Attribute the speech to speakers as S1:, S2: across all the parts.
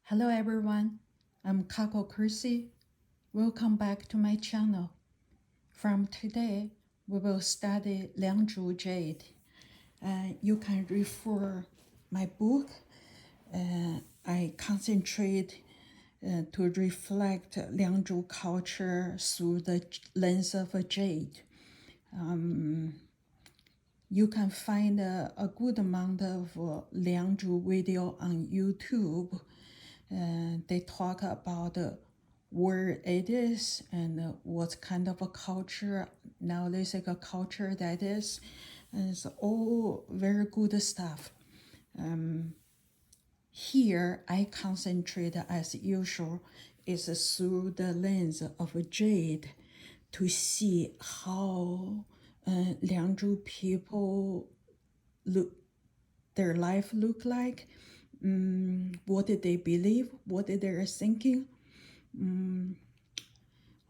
S1: Hello everyone, I'm Kako Kursi. Welcome back to my channel. From today, we will study Liangzhu Jade. You can refer my book. I concentrate to reflect Liangzhu culture through the lens of a jade. You can find a good amount of Liangzhu video on YouTube. They talk about where it is and what kind of a culture, Neolithic culture that is. And it's all very good stuff. Here, I concentrate as usual is through the lens of a jade to see how Liangzhu people look, their life look like, what did they believe, what did they thinking.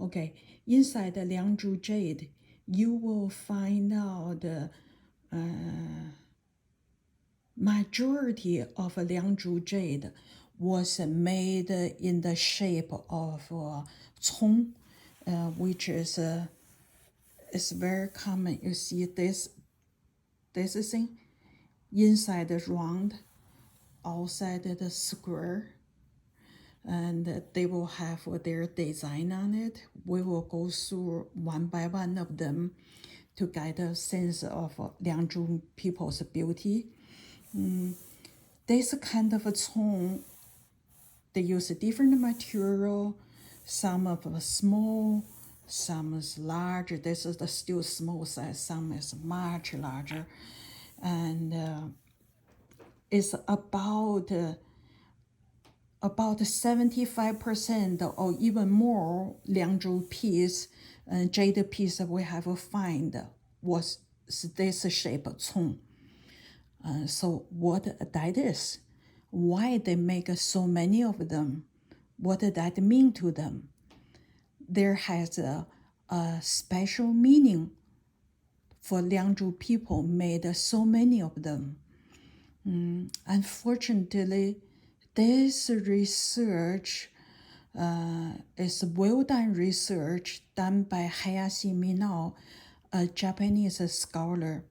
S1: Okay, inside the Liangzhu Jade, you will find out the majority of Liangzhu Jade was made in the shape of cong, which is very common. You see this thing, inside the round, outside the square, and they will have their design on it. We will go through one by one of them to get a sense of Liangzhu people's beauty. This kind of a cong, they use a different material. Some of them small, some is larger. This is the still small size. Some is much larger, and it's about 75% or even more Liangzhu piece, jade piece that we have find was this shape cong. So what that is, why they make so many of them, what did that mean to them? There has a special meaning for Liangzhu people made so many of them. Unfortunately, this research is well done research done by Hayashi Minao, a Japanese scholar.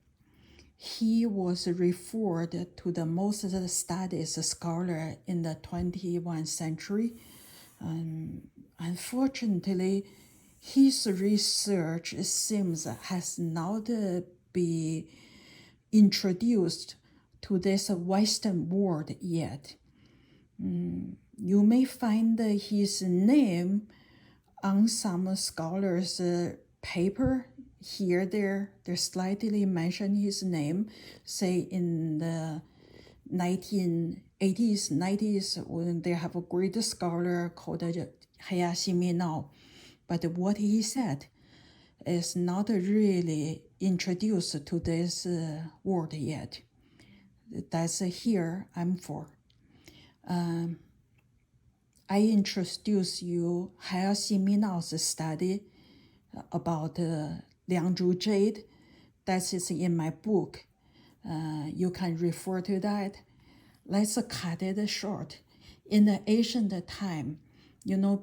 S1: He was referred to the most studied scholar in the 21st century. Unfortunately, his research seems has not been introduced to this Western world yet. You may find his name on some scholars' paper here, there. They slightly mention his name, say in the 1980s, 90s, when they have a great scholar called Hayashi Minao. But what he said is not really introduced to this world yet. That's here I'm for. I introduce you Hayashi Minao's study about Liangzhu Jade. That is in my book. You can refer to that. Let's cut it short. In the ancient time,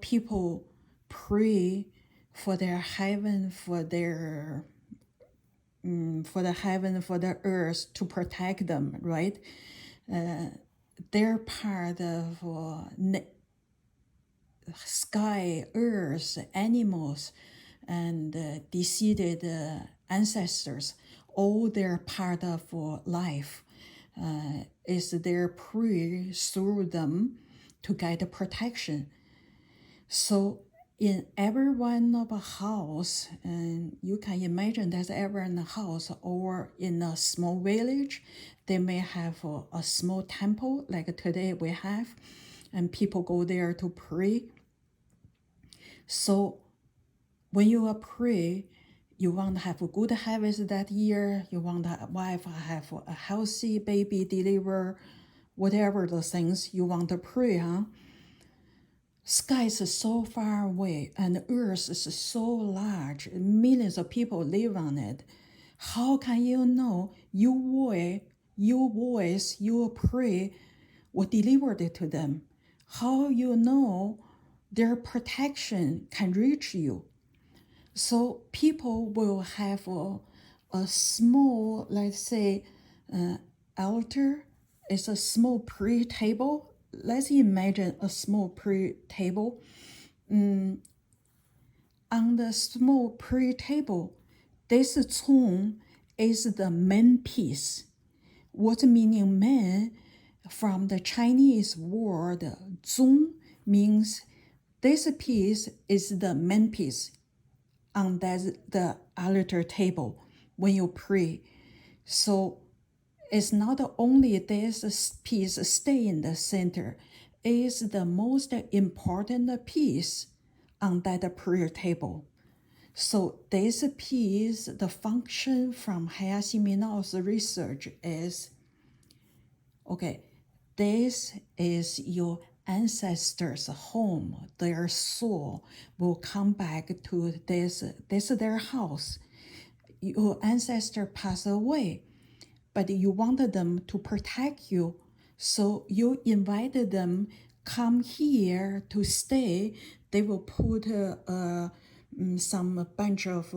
S1: people pray for their heaven, for the heaven, for the earth to protect them, right? They're part of sky, earth, animals, and deceased ancestors. All they're part of life. Is their prayer through them to get protection. So in every one of a house, and you can imagine that every in a house or in a small village, they may have a small temple like today we have, and people go there to pray. So when you pray, you want to have a good harvest that year, you want a wife have a healthy baby deliver, whatever the things you want to pray, huh? Sky is so far away and earth is so large, millions of people live on it. How can you know your voice, your prayer will deliver it to them? how you know their protection can reach you. So people will have a small, let's say, altar. It's a small prayer table. Let's imagine a small prayer table. On the small prayer table, this cong is the main piece. What meaning main? From the Chinese word zong means this piece is the main piece on the altar table when you pray. So it's not only this piece stay in the center, it's the most important piece on that prayer table. So this piece, the function from Hayashi Minao's research is, okay, this is your ancestors' home. Their soul will come back to this is their house. Your ancestor passed away, but you wanted them to protect you. So you invited them, come here to stay. They will put some bunch of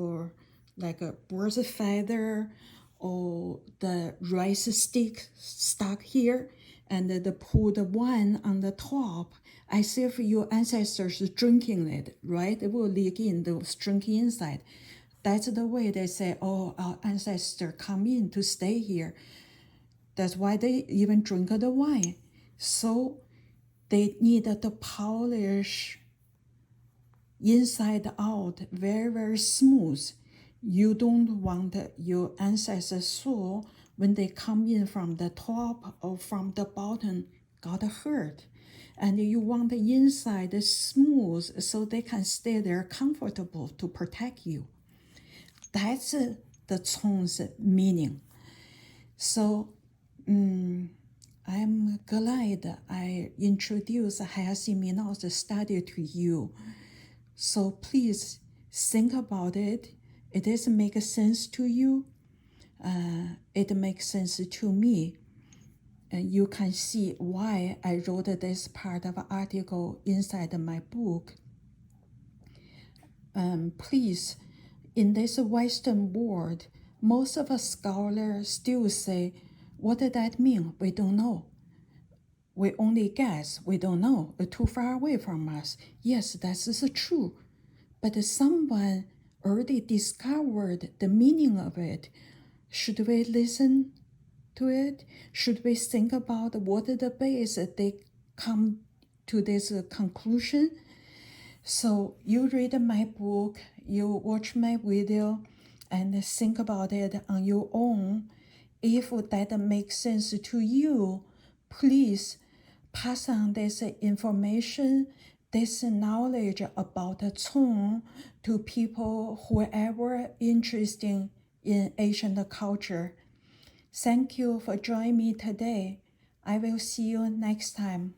S1: like a bird's feather or the rice stick stuck here, and they put the wine on the top as if your ancestors drinking it, right? It will leak in, those drinking inside. That's the way they say, oh, our ancestor come in to stay here. That's why they even drink the wine. So they need to polish inside out, very, very smooth. You don't want your ancestors' soul, when they come in from the top or from the bottom, got hurt. And you want the inside smooth so they can stay there comfortable to protect you. That's the cong's meaning. So I'm glad I introduced Hayashi Minao's study to you. So please think about it. It does make sense to you. It makes sense to me. And you can see why I wrote this part of the article inside my book. Please, in this Western world, most of us scholars still say, what did that mean? We don't know. We only guess. We don't know. Too far away from us. Yes, that is true. But someone already discovered the meaning of it. Should we listen to it? Should we think about what the base they come to this conclusion? So you read my book, you watch my video, and think about it on your own. If that makes sense to you, please pass on this information, this knowledge about the cong to people who are ever interested in Asian culture. Thank you for joining me today. I will see you next time.